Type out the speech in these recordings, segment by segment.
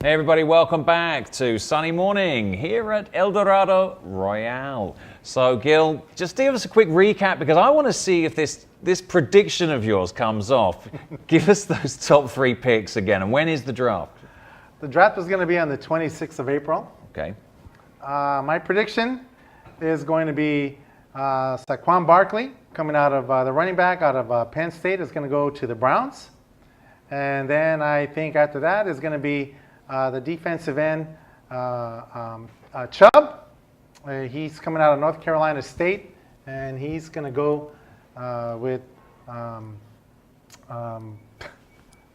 Hey everybody, welcome back to Sunny Morning here at El Dorado Royale. So Gil, just give us a quick recap because I want to see if this prediction of yours comes off. Give us those top three picks again, and when is the draft? The draft is going to be on the 26th of April. Okay. My prediction is going to be Saquon Barkley, coming out of the running back out of Penn State, is going to go to the Browns. And then I think after that is going to be the defensive end, Chubb. He's coming out of North Carolina State, and he's going to go with, how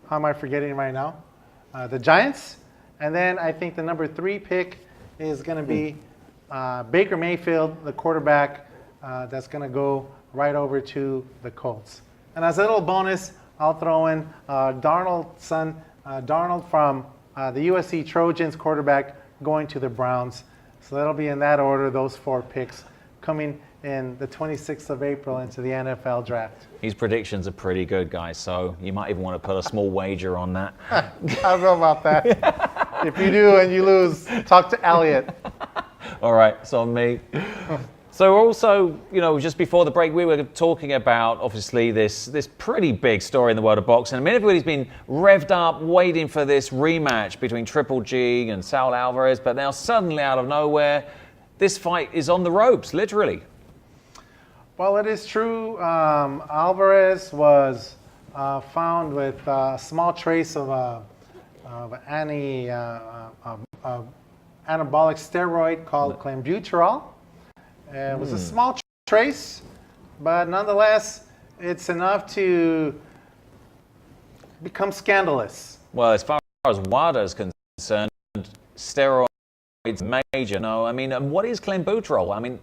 am I forgetting right now? The Giants. And then I think the number 3 pick is going to be Baker Mayfield, the quarterback, that's going to go right over to the Colts. And as a little bonus, I'll throw in Darnold's son, Darnold from the USC Trojans quarterback going to the Browns. So that'll be in that order, those 4 picks coming in the 26th of April into the NFL draft. His predictions are pretty good, guys, so you might even want to put a small wager on that. I don't know about that. If you do and you lose, talk to Elliot. All right, it's on me. So also, just before the break, we were talking about, obviously, this pretty big story in the world of boxing. I mean, everybody's been revved up, waiting for this rematch between Triple G and Saul Alvarez, but now suddenly, out of nowhere, this fight is on the ropes, literally. Well, it is true. Alvarez was found with a small trace of anabolic steroid called clenbuterol. It was a small trace, but nonetheless, it's enough to become scandalous. Well, as far as WADA is concerned, steroids major. No, I mean, what is clenbuterol? I mean,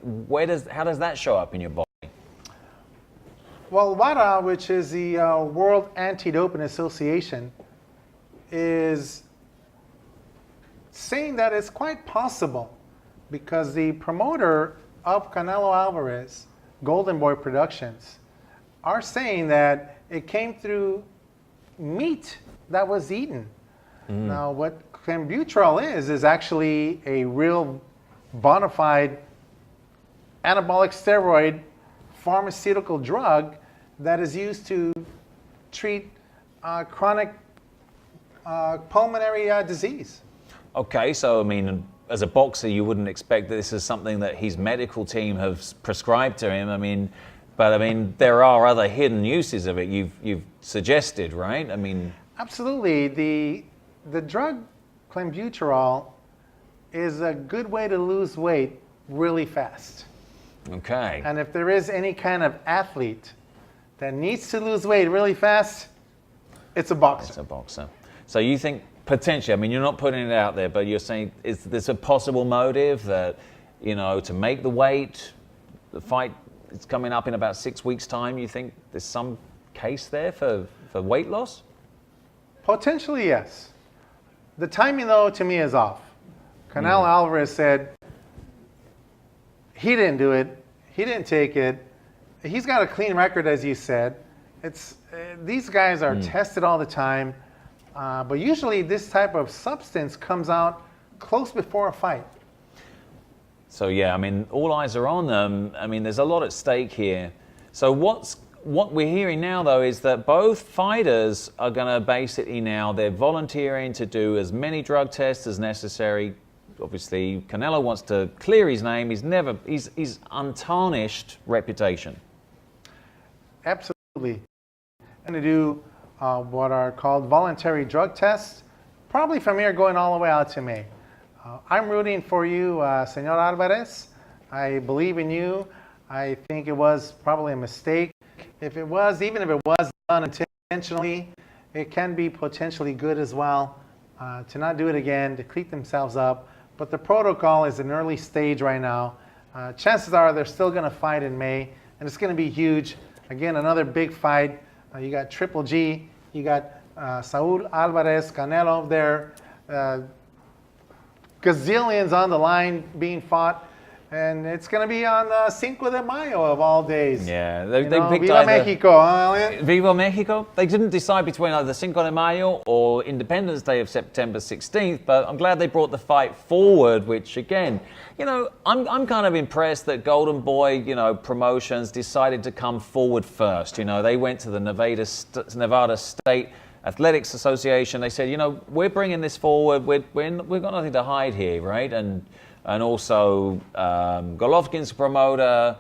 how does that show up in your body? Well, WADA, which is the World Anti-Doping Association, is saying that it's quite possible because the promoter of Canelo Alvarez, Golden Boy Productions, are saying that it came through meat that was eaten. Now, what clenbuterol is actually a real bona fide anabolic steroid pharmaceutical drug that is used to treat chronic pulmonary disease. Okay, so I mean, as a boxer, you wouldn't expect that this is something that his medical team have prescribed to him. I mean, but there are other hidden uses of it. You've suggested, right? I mean, absolutely. The drug clenbuterol is a good way to lose weight really fast. Okay. And if there is any kind of athlete that needs to lose weight really fast, it's a boxer. It's a boxer. So you think potentially, I mean, you're not putting it out there, but you're saying, is this a possible motive that, to make the weight, the fight is coming up in about 6 weeks' time, you think there's some case there for weight loss? Potentially, yes. The timing, though, to me is off. Canelo Alvarez said he didn't do it. He didn't take it. He's got a clean record, as you said. These guys are tested all the time. But usually this type of substance comes out close before a fight. So yeah, I mean, all eyes are on them. I mean, there's a lot at stake here. So what we're hearing now, though, is that both fighters are going to basically now, they're volunteering to do as many drug tests as necessary. Obviously, Canelo wants to clear his name. He's untarnished reputation. Absolutely. And to do what are called voluntary drug tests, probably from here going all the way out to May. I'm rooting for you, Senor Alvarez. I believe in you. I think it was probably a mistake. Even if it was done intentionally, it can be potentially good as well to not do it again, to clean themselves up. But the protocol is an early stage right now. Chances are they're still going to fight in May, and it's going to be huge. Again, another big fight. You got Triple G, you got Saul Alvarez, Canelo there, gazillions on the line being fought. And it's going to be on Cinco de Mayo of all days. Yeah, they You know, picked Viva either Mexico. Huh? Viva Mexico. They didn't decide between either Cinco de Mayo or Independence Day of September 16th, but I'm glad they brought the fight forward, which again, you know, I'm kind of impressed that Golden Boy, you know, Promotions decided to come forward first. You know, they went to the Nevada State Athletics Association. They said, you know, we're bringing this forward. We've got nothing to hide here, right? And also Golovkin's promoter,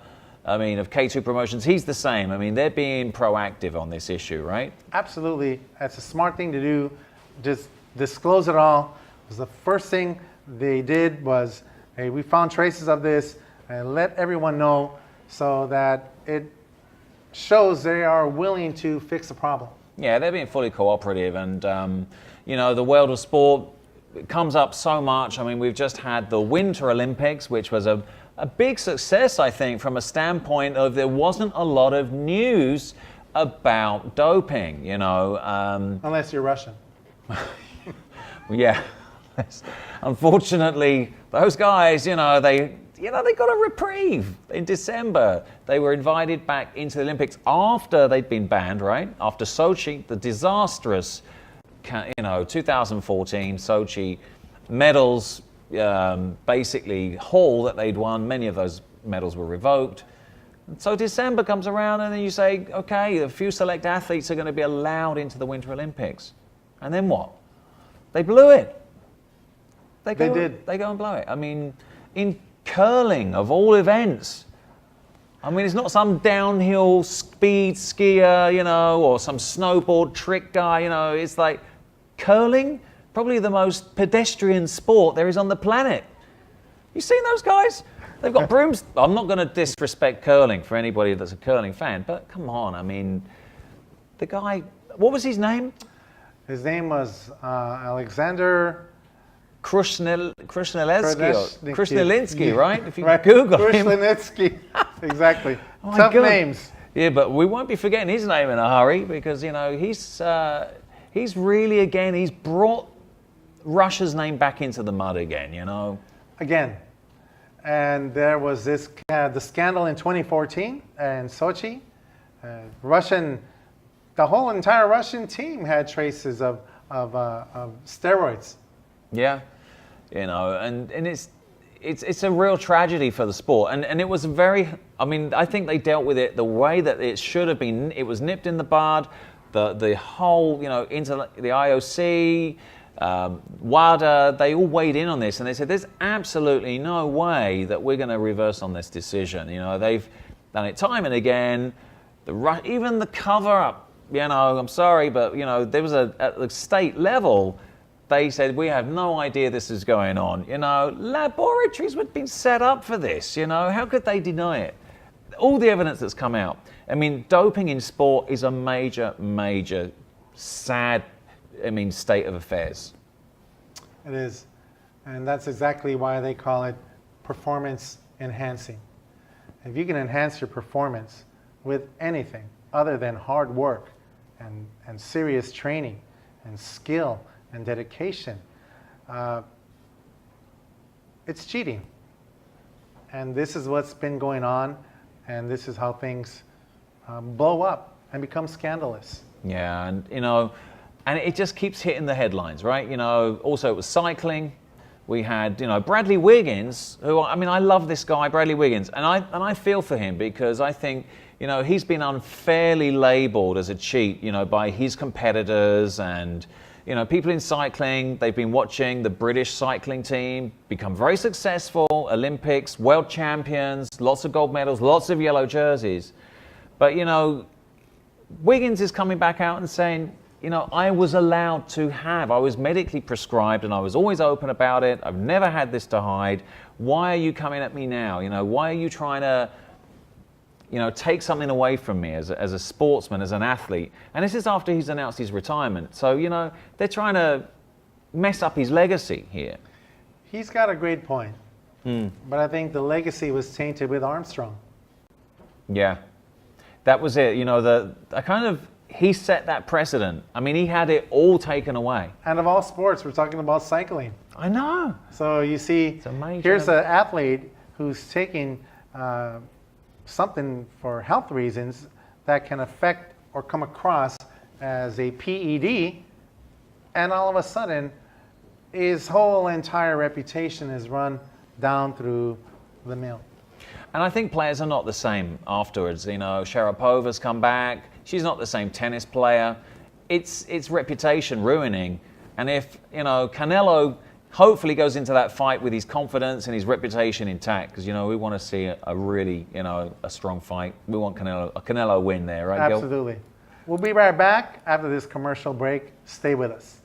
I mean, of K2 Promotions, he's the same. I mean, they're being proactive on this issue, right? Absolutely. That's a smart thing to do. Just disclose it all. Because the first thing they did was, hey, we found traces of this, and let everyone know so that it shows they are willing to fix the problem. Yeah, they're being fully cooperative. And, you know, the world of sport, it comes up so much. I mean, we've just had the Winter Olympics, which was a big success, I think, from a standpoint of there wasn't a lot of news about doping, you know. Unless you're Russian. Yeah. Unfortunately, those guys, you know, they got a reprieve in December. They were invited back into the Olympics after they'd been banned, right? After Sochi, the disastrous 2014 Sochi medals, basically haul that they'd won. Many of those medals were revoked. And so December comes around and then you say, okay, a few select athletes are going to be allowed into the Winter Olympics. And then what? They blew it. They did. They go and blow it. I mean, in curling, of all events, I mean, it's not some downhill speed skier, you know, or some snowboard trick guy, you know. It's like curling, probably the most pedestrian sport there is on the planet. You seen those guys? They've got brooms. I'm not going to disrespect curling for anybody that's a curling fan, but come on. I mean, the guy, what was his name? His name was Alexander Krushnelensky, right? If you right. Google him. Krushnelensky, exactly. Oh Tough God. names. Yeah, but we won't be forgetting his name in a hurry because, you know, he's really, again, he's brought Russia's name back into the mud again, you know. Again. And there was this the scandal in 2014 in Sochi. The whole entire Russian team had traces of steroids. Yeah, you know, and it's a real tragedy for the sport, and it was I mean, I think they dealt with it the way that it should have been. It was nipped in the bud. The whole, you know, into the IOC, WADA, they all weighed in on this, and they said there's absolutely no way that we're going to reverse on this decision. You know, they've done it time and again. Even the cover up. You know, I'm sorry, but you know, there was at the state level. They said, we have no idea this is going on. You know, laboratories would have been set up for this. You know, how could they deny it? All the evidence that's come out. I mean, doping in sport is a major, major, sad, state of affairs. It is. And that's exactly why they call it performance enhancing. If you can enhance your performance with anything other than hard work and serious training and skill and dedication, it's cheating. And this is what's been going on, and this is how things blow up and become scandalous. Yeah, and you know, and it just keeps hitting the headlines, right? You know, also it was cycling. We had, you know, Bradley Wiggins, who, I mean, I love this guy, Bradley Wiggins, and I feel for him because I think, you know, he's been unfairly labeled as a cheat, you know, by his competitors and, you know, people in cycling. They've been watching the British cycling team become very successful, Olympics, world champions, lots of gold medals, lots of yellow jerseys. But, you know, Wiggins is coming back out and saying, you know, I was medically prescribed and I was always open about it. I've never had this to hide. Why are you coming at me now? You know, why are you trying to, you know, take something away from me as a sportsman, as an athlete? And this is after he's announced his retirement. So, you know, they're trying to mess up his legacy here. He's got a great point. But I think the legacy was tainted with Armstrong. Yeah. That was it. You know, he set that precedent. I mean, he had it all taken away. And of all sports, we're talking about cycling. I know. So you see, It's a major... here's an athlete who's taking something for health reasons that can affect or come across as a PED, and all of a sudden his whole entire reputation is run down through the mill. And I think players are not the same afterwards. You know, Sharapova's come back. She's not the same tennis player. It's reputation ruining. And if, you know, Canelo hopefully goes into that fight with his confidence and his reputation intact, because, you know, we want to see a really, you know, a strong fight. We want a Canelo win there, right, Gil? Absolutely. We'll be right back after this commercial break. Stay with us.